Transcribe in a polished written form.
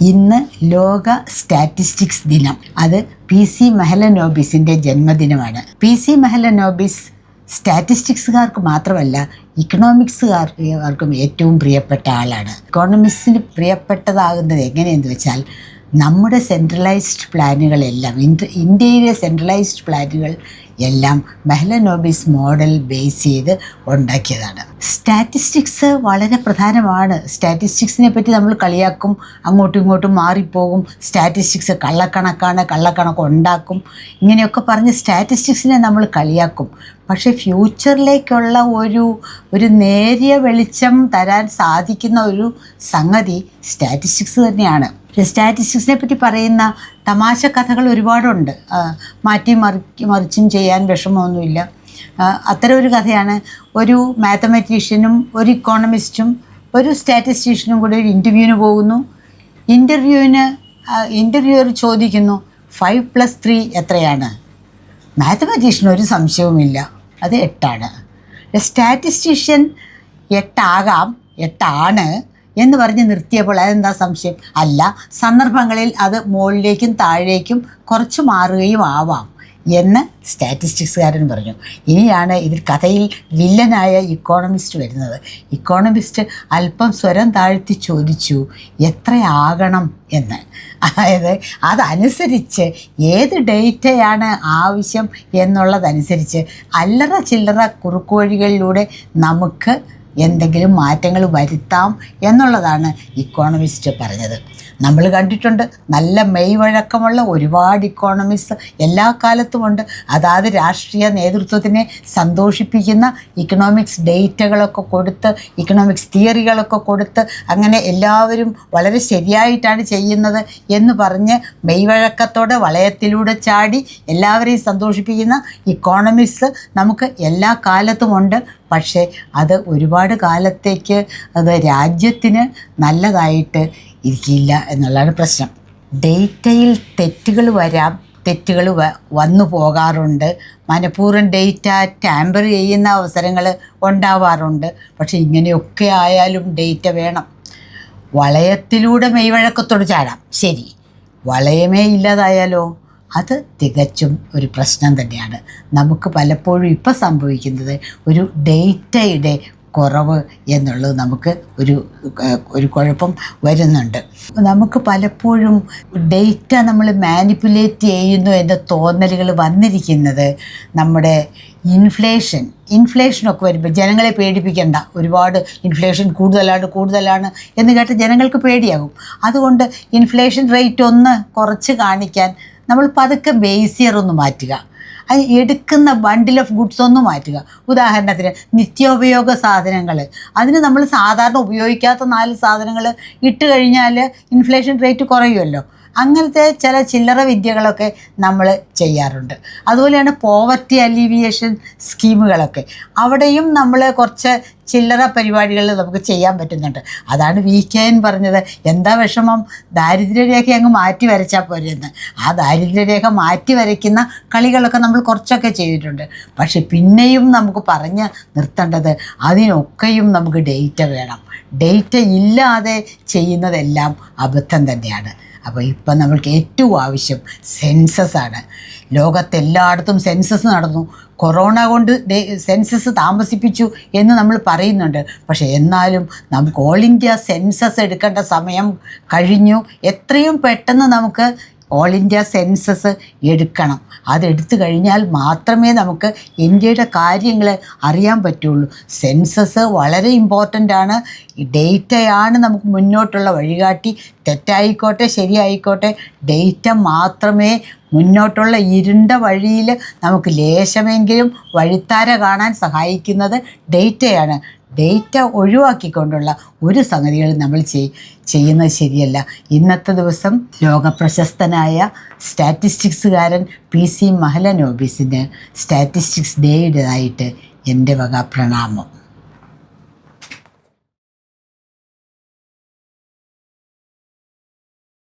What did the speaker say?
ഇന്ന് ലോക സ്റ്റാറ്റിസ്റ്റിക്സ് ദിനം. അത് PC മെഹലനോബിസിൻ്റെ ജന്മദിനമാണ്. PC മെഹലനോബിസ് സ്റ്റാറ്റിസ്റ്റിക്സുകാർക്ക് മാത്രമല്ല ഇക്കണോമിക്സുകാർക്കും ഏറ്റവും പ്രിയപ്പെട്ട ആളാണ്. ഇക്കോണമിക്സിന് പ്രിയപ്പെട്ടതാകുന്നത് എങ്ങനെയെന്ന് വെച്ചാൽ നമ്മുടെ സെൻട്രലൈസ്ഡ് പ്ലാനുകളെല്ലാം ഇന്ത്യയിലെ സെൻട്രലൈസ്ഡ് പ്ലാനുകൾ എല്ലാം മെഹലനോബിസ് മോഡൽ ബേസ് ചെയ്ത് ഉണ്ടാക്കിയതാണ്. സ്റ്റാറ്റിസ്റ്റിക്സ് വളരെ പ്രധാനമാണ്. സ്റ്റാറ്റിസ്റ്റിക്സിനെ പറ്റി നമ്മൾ കളിയാക്കും, അങ്ങോട്ടും ഇങ്ങോട്ടും മാറിപ്പോകും. സ്റ്റാറ്റിസ്റ്റിക്സ് കള്ളക്കണക്കാണ്, കള്ളക്കണക്ക് ഉണ്ടാക്കും, ഇങ്ങനെയൊക്കെ പറഞ്ഞ് സ്റ്റാറ്റിസ്റ്റിക്സിനെ നമ്മൾ കളിയാക്കും. പക്ഷേ ഫ്യൂച്ചറിലേക്കുള്ള ഒരു നേരിയ വെളിച്ചം തരാൻ സാധിക്കുന്ന ഒരു സംഗതി സ്റ്റാറ്റിസ്റ്റിക്സ് തന്നെയാണ്. സ്റ്റാറ്റിസ്റ്റിക്സിനെ പറ്റി പറയുന്ന തമാശ കഥകൾ ഒരുപാടുണ്ട്. മാറ്റി മറിച്ചും ചെയ്യാൻ വിഷമമൊന്നുമില്ല. അത്തരം ഒരു കഥയാണ്. ഒരു മാത്തമാറ്റീഷ്യനും ഒരു ഇക്കോണമിസ്റ്റും ഒരു സ്റ്റാറ്റിസ്റ്റീഷ്യനും കൂടി ഒരു ഇൻ്റർവ്യൂവിന് പോകുന്നു. ഇൻ്റർവ്യൂവർ ചോദിക്കുന്നു 5+3 എത്രയാണ്? മാത്തമാറ്റീഷ്യന് ഒരു സംശയവുമില്ല, അത് 8ആണ്. സ്റ്റാറ്റിസ്റ്റീഷ്യൻ 8 ആണ് എന്ന് പറഞ്ഞ് നിർത്തിയപ്പോൾ അതെന്താ സംശയം? അല്ല, സന്ദർഭങ്ങളിൽ അത് മുകളിലേക്കും താഴേക്കും കുറച്ച് മാറുകയും ആവാം എന്ന് സ്റ്റാറ്റിസ്റ്റിക്സുകാരൻ പറഞ്ഞു. ഇനിയാണ് ഇതിൽ കഥയിൽ വില്ലനായ ഇക്കോണമിസ്റ്റ് വരുന്നത്. ഇക്കോണമിസ്റ്റ് അല്പം സ്വരം താഴ്ത്തി ചോദിച്ചു എത്രയാകണം എന്ന്. അതായത് അതനുസരിച്ച് ഏത് ഡേറ്റയാണ് ആവശ്യം എന്നുള്ളതനുസരിച്ച് അല്ലറ ചില്ലറ കുറുക്കുവഴികളിലൂടെ നമുക്ക് എന്തെങ്കിലും മാറ്റങ്ങൾ വരുത്താം എന്നുള്ളതാണ് ഇക്കോണമിസ്റ്റ് പറഞ്ഞത്. നമ്മൾ കണ്ടിട്ടുണ്ട്, നല്ല മെയ്വഴക്കമുള്ള ഒരുപാട് ഇക്കോണമിസ്റ്റ് എല്ലാ കാലത്തുമുണ്ട്. അതാത് രാഷ്ട്രീയ നേതൃത്വത്തിനെ സന്തോഷിപ്പിക്കുന്ന ഇക്കണോമിക്സ് ഡേറ്റകളൊക്കെ കൊടുത്ത്, ഇക്കണോമിക്സ് തിയറികളൊക്കെ കൊടുത്ത്, അങ്ങനെ എല്ലാവരും വളരെ ശരിയായിട്ടാണ് ചെയ്യുന്നത് എന്ന് പറഞ്ഞ് മെയ്വഴക്കത്തോടെ വളയത്തിലൂടെ ചാടി എല്ലാവരെയും സന്തോഷിപ്പിക്കുന്ന ഇക്കോണമിക്സ് നമുക്ക് എല്ലാ കാലത്തുമുണ്ട്. പക്ഷേ അത് ഒരുപാട് കാലത്തേക്ക് അത് രാജ്യത്തിന് നല്ലതായിട്ട് ഇരിക്കില്ല എന്നുള്ളതാണ് പ്രശ്നം. ഡേറ്റയിൽ തെറ്റുകൾ വരാം, തെറ്റുകൾ വന്നു പോകാറുണ്ട്. മനഃപൂർവ്വം ഡേറ്റ ടാമ്പർ ചെയ്യുന്ന അവസരങ്ങൾ ഉണ്ടാവാറുണ്ട്. പക്ഷേ ഇങ്ങനെയൊക്കെ ആയാലും ഡേറ്റ വേണം. വളയത്തിലൂടെ മെയ്വഴക്കത്തോട് ചാടാം, ശരി. വളയമേ ഇല്ലാതായാലോ? അത് തികച്ചും ഒരു പ്രശ്നം തന്നെയാണ്. നമുക്ക് പലപ്പോഴും ഇപ്പം സംഭവിക്കുന്നത് ഒരു ഡേറ്റയുടെ കുറവ് എന്നുള്ളത് നമുക്ക് ഒരു കുഴപ്പം വരുന്നുണ്ട്. നമുക്ക് പലപ്പോഴും ഡേറ്റ നമ്മൾ മാനിപ്പുലേറ്റ് ചെയ്യുന്നു എന്ന തോന്നലുകൾ വന്നിരിക്കുന്നത് നമ്മുടെ ഇൻഫ്ലേഷനൊക്കെ വരുമ്പോൾ ജനങ്ങളെ പേടിപ്പിക്കേണ്ട, ഒരുപാട് ഇൻഫ്ലേഷൻ കൂടുതലാണ് എന്ന് കേട്ട് ജനങ്ങൾക്ക് പേടിയാകും. അതുകൊണ്ട് ഇൻഫ്ലേഷൻ റേറ്റ് ഒന്ന് കുറച്ച് കാണിക്കാൻ നമ്മൾ പതുക്കെ ബേസ് ഇയർ ഒന്ന് മാറ്റുക, അത് എടുക്കുന്ന ബണ്ടിൽ ഓഫ് ഗുഡ്സ് ഒന്ന് മാറ്റുക. ഉദാഹരണത്തിന് നിത്യോപയോഗ സാധനങ്ങൾ, അതിന് നമ്മൾ സാധാരണ ഉപയോഗിക്കാത്ത 4 സാധനങ്ങൾ ഇട്ട് കഴിഞ്ഞാൽ ഇൻഫ്ലേഷൻ റേറ്റ് കുറയുമല്ലോ. അങ്ങനത്തെ ചില ചില്ലറ വിദ്യകളൊക്കെ നമ്മൾ ചെയ്യാറുണ്ട്. അതുപോലെയാണ് പോവർട്ടി അലീവിയേഷൻ സ്കീമുകളൊക്കെ. അവിടെയും നമ്മൾ കുറച്ച് ചില്ലറ പരിപാടികൾ നമുക്ക് ചെയ്യാൻ പറ്റുന്നുണ്ട്. അതാണ് VKN പറഞ്ഞത്, എന്താ വിഷമം, ദാരിദ്ര്യരേഖ അങ്ങ് മാറ്റി വരച്ചാൽ പോരെന്ന്. ആ ദാരിദ്ര്യരേഖ മാറ്റി വരയ്ക്കുന്ന കളികളൊക്കെ നമ്മൾ കുറച്ചൊക്കെ ചെയ്തിട്ടുണ്ട്. പക്ഷെ പിന്നെയും നമുക്ക് പറഞ്ഞ് നിർത്തേണ്ടത് അതിനൊക്കെയും നമുക്ക് ഡേറ്റ വേണം. ഡേറ്റ ഇല്ലാതെ ചെയ്യുന്നതെല്ലാം അബദ്ധം തന്നെയാണ്. അപ്പോൾ ഇപ്പം നമ്മൾക്ക് ഏറ്റവും ആവശ്യം സെൻസസാണ്. ലോകത്തെല്ലായിടത്തും സെൻസസ് നടന്നു. കൊറോണ കൊണ്ട് സെൻസസ് താമസിപ്പിച്ചു എന്ന് നമ്മൾ പറയുന്നുണ്ട്. പക്ഷേ എന്നാലും നമുക്ക് ഓൾ ഇന്ത്യ സെൻസസ് എടുക്കേണ്ട സമയം കഴിഞ്ഞു. എത്രയും പെട്ടെന്ന് നമുക്ക് ഓൾ ഇന്ത്യ സെൻസസ് എടുക്കണം. അതെടുത്തു കഴിഞ്ഞാൽ മാത്രമേ നമുക്ക് ഇന്ത്യയുടെ കാര്യങ്ങൾ അറിയാൻ പറ്റുള്ളൂ. സെൻസസ് വളരെ ഇമ്പോർട്ടൻ്റ് ആണ്. ഈ ഡേറ്റയാണ് നമുക്ക് മുന്നോട്ടുള്ള വഴികാട്ടി. തെറ്റായിക്കോട്ടെ ശരിയായിക്കോട്ടെ, ഡേറ്റ മാത്രമേ മുന്നോട്ടുള്ള ഇരുണ്ട വഴിയിൽ നമുക്ക് ലേശമെങ്കിലും വഴിത്താര കാണാൻ സഹായിക്കുന്നത് ഡേറ്റയാണ്. ഡേറ്റ ഒഴിവാക്കിക്കൊണ്ടുള്ള ഒരു സംഗതികൾ നമ്മൾ ചെയ്യുന്നത് ശരിയല്ല. ഇന്നത്തെ ദിവസം ലോകപ്രശസ്തനായ സ്റ്റാറ്റിസ്റ്റിക്സുകാരൻ PC മെഹലനോബിസിന് സ്റ്റാറ്റിസ്റ്റിക്സ് ഡേയുടേതായിട്ട് എൻ്റെ വക പ്രണാമം.